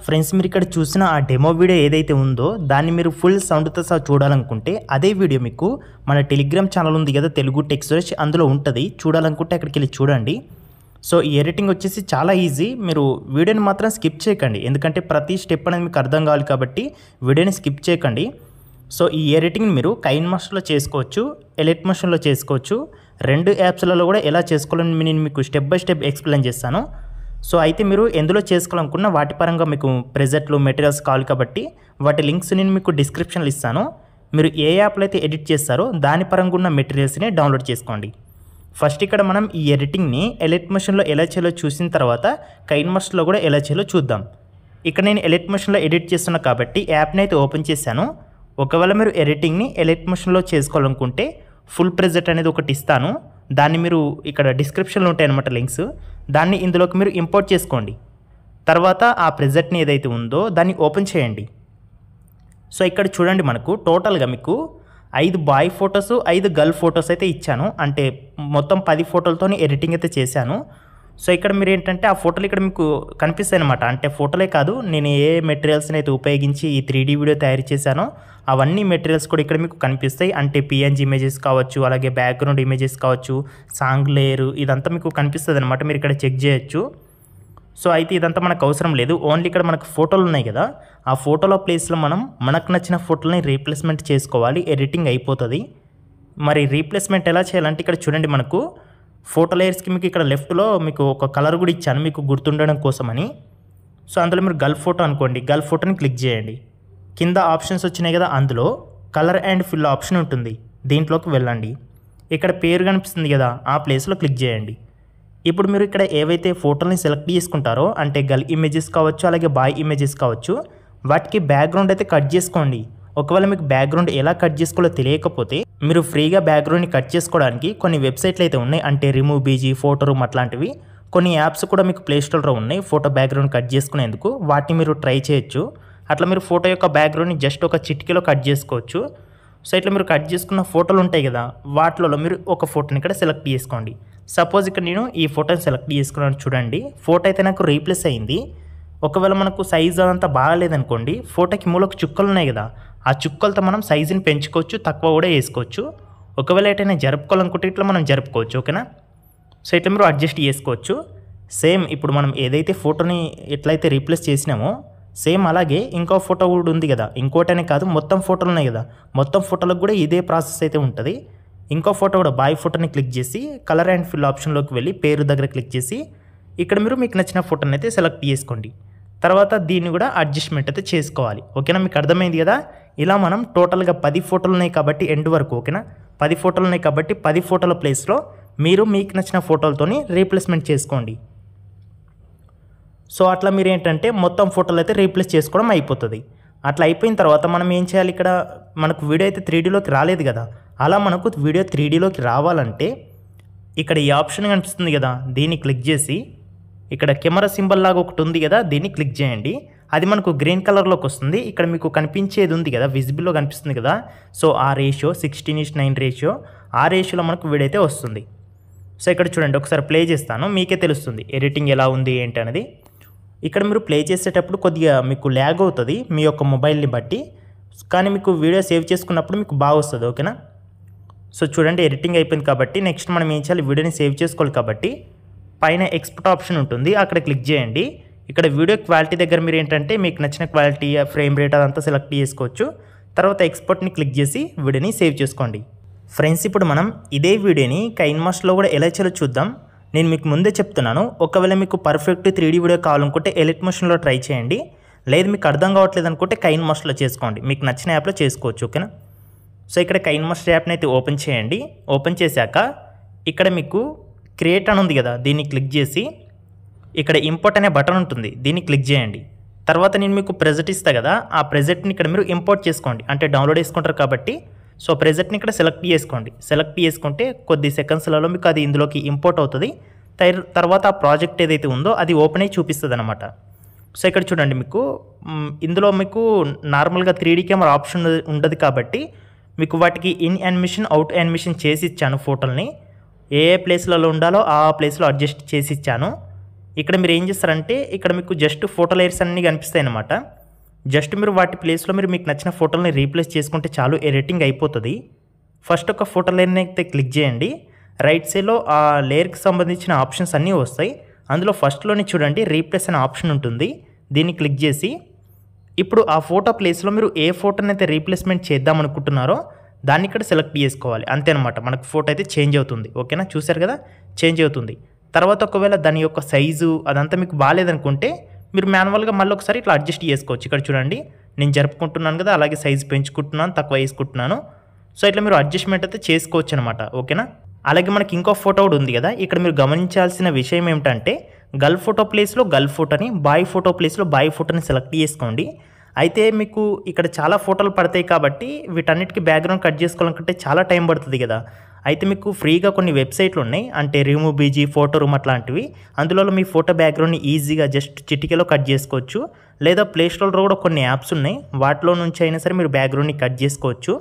Friends, మీరు ఇక్కడ చూసిన ఆ డెమో వీడియో ఏదైతే ఉందో దాన్ని మీరు ఫుల్ సౌండ్తో సహా చూడాలనుకుంటే అదే వీడియో మీకు మన టెలిగ్రామ్ ఛానల్ ఉంది కదా, తెలుగు టెక్ సురేష్, అందులో ఉంటుంది. చూడాలనుకుంటే అక్కడికి వెళ్ళి చూడండి. సో ఈ ఎడిటింగ్ వచ్చేసి చాలా ఈజీ. మీరు వీడియోని మాత్రం స్కిప్ చేయకండి, ఎందుకంటే ప్రతి స్టెప్ అనేది మీకు అర్థం కావాలి కాబట్టి వీడియోని స్కిప్ చేయకండి. సో ఈ ఎడిటింగ్ మీరు కైన్ మాస్టర్లో చేసుకోవచ్చు, ఎలైట్ మోషన్లో చేసుకోవచ్చు. రెండు యాప్స్లలో కూడా ఎలా చేసుకోవాలని నేను మీకు స్టెప్ బై స్టెప్ ఎక్స్ప్లెయిన్ చేస్తాను. సో అయితే మీరు ఎందులో చేసుకోవాలనుకున్న వాటి పరంగా మీకు ప్రెజెంట్లు మెటీరియల్స్ కావాలి కాబట్టి వాటి లింక్స్ నేను మీకు డిస్క్రిప్షన్లో ఇస్తాను. మీరు ఏ యాప్లో అయితే ఎడిట్ చేస్తారో దాని పరంగా ఉన్న మెటీరియల్స్ని డౌన్లోడ్ చేసుకోండి. ఫస్ట్ ఇక్కడ మనం ఈ ఎడిటింగ్ని ఎలైట్ మోషన్లో ఎలా చేయాలో చూసిన తర్వాత కైన్ మాస్టర్లో కూడా ఎలా చేయాలో చూద్దాం. ఇక్కడ నేను ఎలైట్ మోషన్లో ఎడిట్ చేస్తున్నా కాబట్టి యాప్ని అయితే ఓపెన్ చేశాను. ఒకవేళ మీరు ఎడిటింగ్ని ఎలైట్ మోషన్లో చేసుకోవాలనుకుంటే ఫుల్ ప్రెజెంట్ అనేది ఒకటి ఇస్తాను, దాన్ని మీరు ఇక్కడ డిస్క్రిప్షన్లో ఉంటాయి అన్నమాట లింక్స్. దాన్ని ఇందులోకి మీరు ఇంపోర్ట్ చేసుకోండి. తర్వాత ఆ ప్రెజెంట్ని ఏదైతే ఉందో దాన్ని ఓపెన్ చేయండి. సో ఇక్కడ చూడండి, మనకు టోటల్గా మీకు 5 బాయ్ ఫొటోస్ 5 గర్ల్ ఫొటోస్ అయితే ఇచ్చాను. అంటే మొత్తం 10 ఫోటోలతో ఎడిటింగ్ అయితే చేశాను. సో ఇక్కడ మీరు ఏంటంటే ఆ ఫోటోలు ఇక్కడ మీకు కనిపిస్తాయి అనమాట. అంటే ఫోటోలే కాదు, నేను ఏ మెటీరియల్స్ని అయితే ఉపయోగించి ఈ 3D వీడియో తయారు చేశానో అవన్నీ మెటీరియల్స్ కూడా ఇక్కడ మీకు కనిపిస్తాయి. అంటే PNG ఇమేజెస్ కావచ్చు, అలాగే బ్యాక్గ్రౌండ్ ఇమేజెస్ కావచ్చు, సాంగ్ లేయర్, ఇదంతా మీకు కనిపిస్తుంది అనమాట. మీరు ఇక్కడ చెక్ చేయొచ్చు. సో అయితే ఇదంతా మనకు అవసరం లేదు, ఓన్లీ ఇక్కడ మనకు ఫోటోలు ఉన్నాయి కదా, ఆ ఫోటోల ప్లేస్లో మనం మనకు నచ్చిన ఫోటోలని రీప్లేస్మెంట్ చేసుకోవాలి. ఎడిటింగ్ అయిపోతుంది. మరి రీప్లేస్మెంట్ ఎలా చేయాలంటే ఇక్కడ చూడండి, మనకు ఫోటో లేయర్స్కి మీకు ఇక్కడ లెఫ్ట్లో మీకు ఒక కలర్ కూడా ఇచ్చాను మీకు గుర్తుండడం కోసమని. సో అందులో మీరు గర్ల్ ఫోటో అనుకోండి, గర్ల్ ఫోటోని క్లిక్ చేయండి. కింద ఆప్షన్స్ వచ్చినాయి కదా, అందులో కలర్ అండ్ ఫిల్ ఆప్షన్ ఉంటుంది, దీంట్లోకి వెళ్ళండి. ఇక్కడ పేరు కనిపిస్తుంది కదా, ఆ ప్లేస్లో క్లిక్ చేయండి. ఇప్పుడు మీరు ఇక్కడ ఏవైతే ఫోటోని సెలెక్ట్ చేసుకుంటారో, అంటే గర్ల్ ఇమేజెస్ కావచ్చు, అలాగే బాయ్ ఇమేజెస్ కావచ్చు, వాటికి బ్యాక్గ్రౌండ్ అయితే కట్ చేసుకోండి. ఒకవేళ మీకు బ్యాక్గ్రౌండ్ ఎలా కట్ చేసుకోవాలో తెలియకపోతే మీరు ఫ్రీగా బ్యాక్గ్రౌండ్ని కట్ చేసుకోవడానికి కొన్ని వెబ్సైట్లు అయితే ఉన్నాయి. అంటే రిమూవ్ బీజీ, ఫోటో రూమ్ అట్లాంటివి కొన్ని యాప్స్ కూడా మీకు ప్లేస్టోర్లో ఉన్నాయి ఫోటో బ్యాక్గ్రౌండ్ కట్ చేసుకునేందుకు. వాటిని మీరు ట్రై చేయొచ్చు. అట్లా మీరు ఫోటో యొక్క బ్యాక్గ్రౌండ్ని జస్ట్ ఒక చిటికీలో కట్ చేసుకోవచ్చు. సో ఇట్లా మీరు కట్ చేసుకున్న ఫోటోలు ఉంటాయి కదా, వాటిలో మీరు ఒక ఫోటోని ఇక్కడ సెలెక్ట్ చేసుకోండి. సపోజ్ ఇక్కడ నేను ఈ ఫోటోని సెలెక్ట్ చేసుకున్నాను. చూడండి, ఫోటో అయితే నాకు రీప్లేస్ అయింది. ఒకవేళ మనకు సైజ్ అదంతా బాగాలేదనుకోండి, ఫోటోకి మూలకు చుక్కలు ఉన్నాయి కదా, ఆ చుక్కలతో మనం సైజుని పెంచుకోవచ్చు, తక్కువ కూడా వేసుకోవచ్చు. ఒకవేళ ఎటైనా జరుపుకోవాలనుకుంటే ఇట్లా మనం జరుపుకోవచ్చు. ఓకేనా? సో ఇట్లా మీరు అడ్జస్ట్ చేసుకోవచ్చు. సేమ్ ఇప్పుడు మనం ఏదైతే ఫోటోని ఎట్లయితే రీప్లేస్ చేసినామో సేమ్ అలాగే ఇంకో ఫోటో కూడా ఉంది కదా, ఇంకోటనే కాదు మొత్తం ఫోటోలు ఉన్నాయి కదా, మొత్తం ఫోటోలకు కూడా ఇదే ప్రాసెస్ అయితే ఉంటుంది. ఇంకో ఫోటో కూడా బాయ్ ఫోటోని క్లిక్ చేసి కలర్ అండ్ ఫిల్ ఆప్షన్లోకి వెళ్ళి పేరు దగ్గర క్లిక్ చేసి ఇక్కడ మీరు మీకు నచ్చిన ఫోటోని అయితే సెలెక్ట్ చేసుకోండి. తర్వాత దీన్ని కూడా అడ్జస్ట్మెంట్ అయితే చేసుకోవాలి. ఓకేనా? మీకు అర్థమైంది కదా. ఇలా మనం టోటల్గా 10 ఫోటోలు ఉన్నాయి కాబట్టి ఎండ్ వరకు, ఓకేనా, 10 ఫోటోలు ఉన్నాయి కాబట్టి 10 ఫోటోల ప్లేస్లో మీరు మీకు నచ్చిన ఫోటోలతోని రీప్లేస్మెంట్ చేసుకోండి. సో అట్లా మీరు ఏంటంటే మొత్తం ఫోటోలు అయితే రీప్లేస్ చేసుకోవడం అయిపోతుంది. అట్లా అయిపోయిన తర్వాత మనం ఏం చేయాలి, ఇక్కడ మనకు వీడియో అయితే 3Dలోకి రాలేదు కదా, అలా మనకు వీడియో 3Dలోకి రావాలంటే ఇక్కడ ఈ ఆప్షన్ కనిపిస్తుంది కదా, దీన్ని క్లిక్ చేసి ఇక్కడ కెమెరా సింబల్ లాగా ఒకటి ఉంది కదా, దీన్ని క్లిక్ చేయండి. అది మనకు గ్రీన్ కలర్లోకి వస్తుంది. ఇక్కడ మీకు కనిపించేది ఉంది కదా, విజిబుల్లో కనిపిస్తుంది కదా. సో ఆ రేషియో 16:9 రేషియో, ఆ రేషియోలో మనకు వీడియో అయితే వస్తుంది. సో ఇక్కడ చూడండి, ఒకసారి ప్లే చేస్తాను, మీకే తెలుస్తుంది ఎడిటింగ్ ఎలా ఉంది ఏంటి అనేది. ఇక్కడ మీరు ప్లే చేసేటప్పుడు కొద్దిగా మీకు ల్యాగ్ అవుతుంది మీ యొక్క మొబైల్ని బట్టి, కానీ మీకు వీడియో సేవ్ చేసుకున్నప్పుడు మీకు బాగా వస్తుంది. ఓకేనా? సో చూడండి, ఎడిటింగ్ అయిపోయింది కాబట్టి నెక్స్ట్ మనం ఏం చేయాలి, వీడియోని సేవ్ చేసుకోవాలి కాబట్టి పైన ఎక్స్పోర్ట్ ఆప్షన్ ఉంటుంది, అక్కడ క్లిక్ చేయండి. ఇక్కడ వీడియో క్వాలిటీ దగ్గర మీరు ఏంటంటే మీకు నచ్చిన క్వాలిటీ, ఫ్రేమ్ రేట్ అదంతా సెలెక్ట్ చేసుకోవచ్చు. తర్వాత ఎక్స్పోర్ట్ని క్లిక్ చేసి వీడియోని సేవ్ చేసుకోండి. ఫ్రెండ్స్, ఇప్పుడు మనం ఇదే వీడియోని కైన్ మాస్టర్లో కూడా ఎలా చేయాలో చూద్దాం. నేను మీకు ముందే చెప్తున్నాను, ఒకవేళ మీకు పర్ఫెక్ట్ 3D వీడియో కావాలనుకుంటే ఎలైట్ మోషన్లో ట్రై చేయండి. లేదు మీకు అర్థం కావట్లేదు అనుకుంటే కైన్ మాస్టర్లో చేసుకోండి, మీకు నచ్చిన యాప్లో చేసుకోవచ్చు. ఓకేనా? సో ఇక్కడ కైన్ మాస్టర్ యాప్ని అయితే ఓపెన్ చేయండి. ఓపెన్ చేశాక ఇక్కడ మీకు క్రియేట్ అని ఉంది కదా, దీన్ని క్లిక్ చేసి ఇక్కడ ఇంపోర్ట్ అనే బటన్ ఉంటుంది, దీన్ని క్లిక్ చేయండి. తర్వాత నేను మీకు ప్రెజెంట్ ఇస్తా కదా, ఆ ప్రెజెంట్ని ఇక్కడ మీరు ఇంపోర్ట్ చేసుకోండి. అంటే డౌన్లోడ్ చేసుకుంటారు కాబట్టి సో ప్రెజెంట్ని ఇక్కడ సెలెక్ట్ చేసుకోండి. సెలెక్ట్ చేసుకుంటే కొద్ది సెకండ్స్లలో మీకు అది ఇందులోకి ఇంపోర్ట్ అవుతుంది. తర్వాత ఆ ప్రాజెక్ట్ ఏదైతే ఉందో అది ఓపెన్ అయ్యి చూపిస్తుంది అనమాట. సో ఇక్కడ చూడండి, మీకు ఇందులో మీకు నార్మల్గా 3D కెమెరా ఆప్షన్ ఉండదు కాబట్టి మీకు వాటికి ఇన్ యానిమేషన్ అవుట్ యానిమేషన్ చేసి ఇచ్చాను ఫోటోల్ని. ఏ ఏ ప్లేస్లలో ఉండాలో ఆ ప్లేస్లో అడ్జస్ట్ చేసి ఇచ్చాను. ఇక్కడ మీరు ఏం చేస్తారంటే ఇక్కడ మీకు జస్ట్ ఫోటో లేయర్స్ అన్నీ కనిపిస్తాయి అన్నమాట. జస్ట్ మీరు వాటి ప్లేస్లో మీరు మీకు నచ్చిన ఫోటోలని రీప్లేస్ చేసుకుంటే చాలు, ఎడిటింగ్ అయిపోతుంది. ఫస్ట్ ఒక ఫోటో లేయర్ని అయితే క్లిక్ చేయండి. రైట్ సైడ్లో ఆ లేయర్కి సంబంధించిన ఆప్షన్స్ అన్నీ వస్తాయి. అందులో ఫస్ట్లోనే చూడండి రీప్లేస్ అనే ఆప్షన్ ఉంటుంది. దీన్ని క్లిక్ చేసి ఇప్పుడు ఆ ఫోటో ప్లేస్లో మీరు ఏ ఫోటోని అయితే రీప్లేస్మెంట్ చేద్దాం అనుకుంటున్నారో దాన్ని ఇక్కడ సెలెక్ట్ చేసుకోవాలి. అంతే అనమాట, మనకు ఫోటో అయితే చేంజ్ అవుతుంది. ఓకేనా, చూసారు కదా చేంజ్ అవుతుంది. తర్వాత ఒకవేళ దాని యొక్క సైజు అదంతా మీకు బాగాలేదనుకుంటే మీరు మాన్యువల్గా మళ్ళీ ఒకసారి ఇట్లా అడ్జస్ట్ చేసుకోవచ్చు. ఇక్కడ చూడండి నేను జరుపుకుంటున్నాను కదా, అలాగే సైజు పెంచుకుంటున్నాను, తక్కువ వేసుకుంటున్నాను. సో ఇట్లా మీరు అడ్జస్ట్మెంట్ అయితే చేసుకోవచ్చు అనమాట. ఓకేనా, అలాగే మనకి ఇంకో ఫోటో కూడా ఉంది కదా. ఇక్కడ మీరు గమనించాల్సిన విషయం ఏమిటంటే గర్ల్ ఫోటో ప్లేస్లో గర్ల్ ఫోటోని, బాయ్ ఫోటో ప్లేస్లో బాయ్ ఫోటోని సెలెక్ట్ చేసుకోండి. అయితే మీకు ఇక్కడ చాలా ఫోటోలు పడతాయి కాబట్టి వీటన్నిటికీ బ్యాక్గ్రౌండ్ కట్ చేసుకోవాలనుకుంటే చాలా టైం పడుతుంది కదా. అయితే మీకు ఫ్రీగా కొన్ని వెబ్సైట్లు ఉన్నాయి, అంటే రిమూవ్ బీజీ, ఫోటో రూమ్ అట్లాంటివి. అందులో మీ ఫోటో బ్యాక్గ్రౌండ్ని ఈజీగా జస్ట్ చిటికెలో కట్ చేసుకోవచ్చు. లేదా ప్లేస్టోర్లో కూడా కొన్ని యాప్స్ ఉన్నాయి, వాటిలో నుంచి అయినా సరే మీరు బ్యాక్గ్రౌండ్ని కట్ చేసుకోవచ్చు.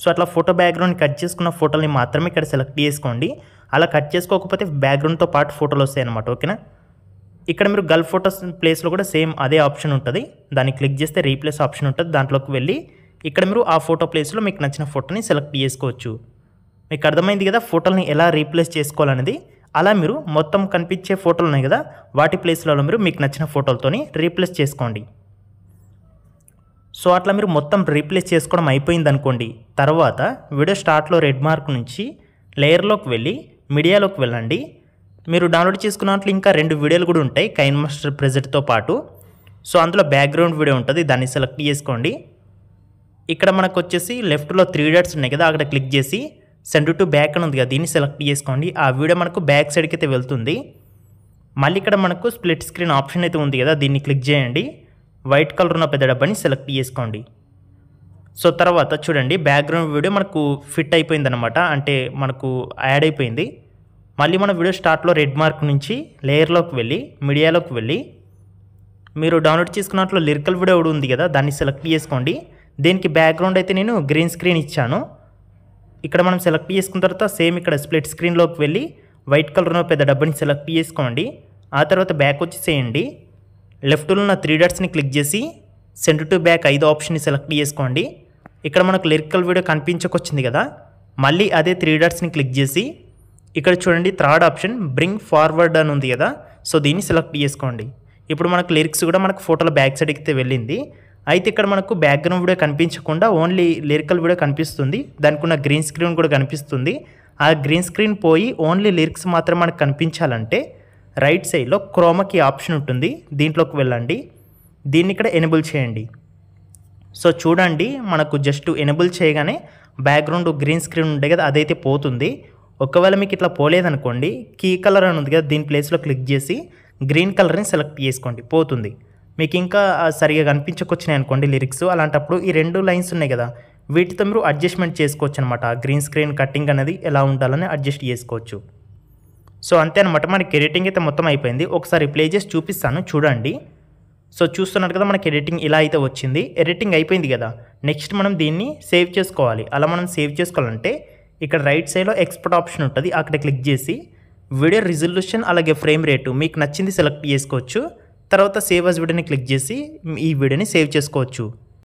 సో అట్లా ఫోటో బ్యాక్గ్రౌండ్ కట్ చేసుకున్న ఫోటోని మాత్రమే ఇక్కడ సెలెక్ట్ చేసుకోండి. అలా కట్ చేసుకోకపోతే బ్యాక్గ్రౌండ్తో పాటు ఫోటోలు వస్తాయి అన్నమాట. ఓకేనా, ఇక్కడ మీరు గర్ల్ ఫోటోస్ ప్లేస్లో కూడా సేమ్ అదే ఆప్షన్ ఉంటుంది. దాన్ని క్లిక్ చేస్తే రీప్లేస్ ఆప్షన్ ఉంటుంది. దాంట్లోకి వెళ్ళి ఇక్కడ మీరు ఆ ఫోటో ప్లేస్లో మీకు నచ్చిన ఫోటోని సెలెక్ట్ చేసుకోవచ్చు. మీకు అర్థమైంది కదా ఫోటోని ఎలా రీప్లేస్ చేసుకోవాలనేది. అలా మీరు మొత్తం కనిపించే ఫోటోలు ఉన్నాయి కదా, వాటి ప్లేస్లలో మీరు మీకు నచ్చిన ఫోటోలతోని రీప్లేస్ చేసుకోండి. సో అట్లా మీరు మొత్తం రీప్లేస్ చేసుకోవడం అయిపోయింది అనుకోండి. తర్వాత వీడియో స్టార్ట్లో రెడ్ మార్క్ నుంచి లేయర్లోకి వెళ్ళి మీడియాలోకి వెళ్ళండి. మీరు డౌన్లోడ్ చేసుకున్నట్లు ఇంకా 2 వీడియోలు కూడా ఉంటాయి కైన్ మాస్టర్ ప్రెజెంట్తో పాటు. సో అందులో బ్యాక్గ్రౌండ్ వీడియో ఉంటుంది, దాన్ని సెలెక్ట్ చేసుకోండి. ఇక్కడ మనకు వచ్చేసి లెఫ్ట్లో 3 డాట్స్ ఉన్నాయి కదా, అక్కడ క్లిక్ చేసి సెండ్ టు బ్యాక్ అని ఉంది కదా, దీన్ని సెలెక్ట్ చేసుకోండి. ఆ వీడియో మనకు బ్యాక్ సైడ్కి అయితే వెళ్తుంది. మళ్ళీ ఇక్కడ మనకు స్ప్లిట్ స్క్రీన్ ఆప్షన్ అయితే ఉంది కదా, దీన్ని క్లిక్ చేయండి. వైట్ కలర్ ఉన్న పెద్ద డబ్బాని సెలెక్ట్ చేసుకోండి. సో తర్వాత చూడండి బ్యాక్గ్రౌండ్ వీడియో మనకు ఫిట్ అయిపోయింది అనమాట, అంటే మనకు యాడ్ అయిపోయింది. మళ్ళీ మన వీడియో స్టార్ట్లో రెడ్ మార్క్ నుంచి లేయర్లోకి వెళ్ళి మీడియాలోకి వెళ్ళి మీరు డౌన్లోడ్ చేసుకున్నట్లు లిరికల్ వీడియో కూడా ఉంది కదా, దాన్ని సెలెక్ట్ చేసుకోండి. దీనికి బ్యాక్గ్రౌండ్ అయితే నేను గ్రీన్ స్క్రీన్ ఇచ్చాను. ఇక్కడ మనం సెలెక్ట్ చేసుకున్న తర్వాత సేమ్ ఇక్కడ స్ప్లిట్ స్క్రీన్లోకి వెళ్ళి వైట్ కలర్ ఉన్న పెద్ద డబ్బాని సెలెక్ట్ చేసుకోండి. ఆ తర్వాత బ్యాక్ వచ్చేసేయండి. లెఫ్ట్లో ఉన్న 3 డాట్స్ని క్లిక్ చేసి సెండ్ టు బ్యాక్ 5 ఆప్షన్ని సెలెక్ట్ చేసుకోండి. ఇక్కడ మనకు లిరికల్ వీడియో కనిపించకొచ్చింది కదా, మళ్ళీ అదే 3 డాట్స్ని క్లిక్ చేసి ఇక్కడ చూడండి థర్డ్ ఆప్షన్ బ్రింగ్ ఫార్వర్డ్ అని ఉంది కదా, సో దీన్ని సెలెక్ట్ చేసుకోండి. ఇప్పుడు మనకు లిరిక్స్ కూడా మనకు ఫోటోలో బ్యాక్ సైడ్కి అయితే వెళ్ళింది. అయితే ఇక్కడ మనకు బ్యాక్గ్రౌండ్ వీడియో కనిపించకుండా ఓన్లీ లిరికల్ వీడియో కనిపిస్తుంది. దానికి ఉన్న గ్రీన్ స్క్రీన్ కూడా కనిపిస్తుంది. ఆ గ్రీన్ స్క్రీన్ పోయి ఓన్లీ లిరిక్స్ మాత్రం మనకు కనిపించాలంటే రైట్ సైడ్లో క్రోమాకి ఆప్షన్ ఉంటుంది, దీంట్లోకి వెళ్ళండి. దీన్ని ఇక్కడ ఎనేబుల్ చేయండి. సో చూడండి మనకు జస్ట్ ఎనేబుల్ చేయగానే బ్యాక్గ్రౌండ్ గ్రీన్ స్క్రీన్ ఉండే కదా, అదైతే పోతుంది. ఒకవేళ మీకు ఇట్లా పోలేదనుకోండి, కీ కలర్ అని ఉంది కదా, దీని ప్లేస్లో క్లిక్ చేసి గ్రీన్ కలర్ని సెలెక్ట్ చేసుకోండి, పోతుంది. మీకు ఇంకా సరిగా కనిపించకొచ్చినాయి అనుకోండి లిరిక్స్, అలాంటప్పుడు ఈ 2 లైన్స్ ఉన్నాయి కదా, వీటితో మీరు అడ్జస్ట్మెంట్ చేసుకోవచ్చు అనమాట. గ్రీన్ స్క్రీన్ కటింగ్ అనేది ఎలా ఉండాలని అడ్జస్ట్ చేసుకోవచ్చు. సో అంతే అనమాట, మనకి ఎడిటింగ్ అయితే మొత్తం అయిపోయింది. ఒకసారి ప్లే చేసి చూపిస్తాను చూడండి. సో చూస్తున్నారు కదా మనకి ఎడిటింగ్ ఇలా అయితే వచ్చింది. ఎడిటింగ్ అయిపోయింది కదా, నెక్స్ట్ మనం దీన్ని సేవ్ చేసుకోవాలి. అలా మనం సేవ్ చేసుకోవాలంటే ఇక్కడ రైట్ సైడ్లో ఎక్స్పోర్ట్ ఆప్షన్ ఉంటుంది, అక్కడ క్లిక్ చేసి వీడియో రిజల్యూషన్ అలాగే ఫ్రేమ్ రేటు మీకు నచ్చింది సెలెక్ట్ చేసుకోవచ్చు. తర్వాత సేవ్ యాజ్ వీడియోని క్లిక్ చేసి ఈ వీడియోని సేవ్ చేసుకోవచ్చు.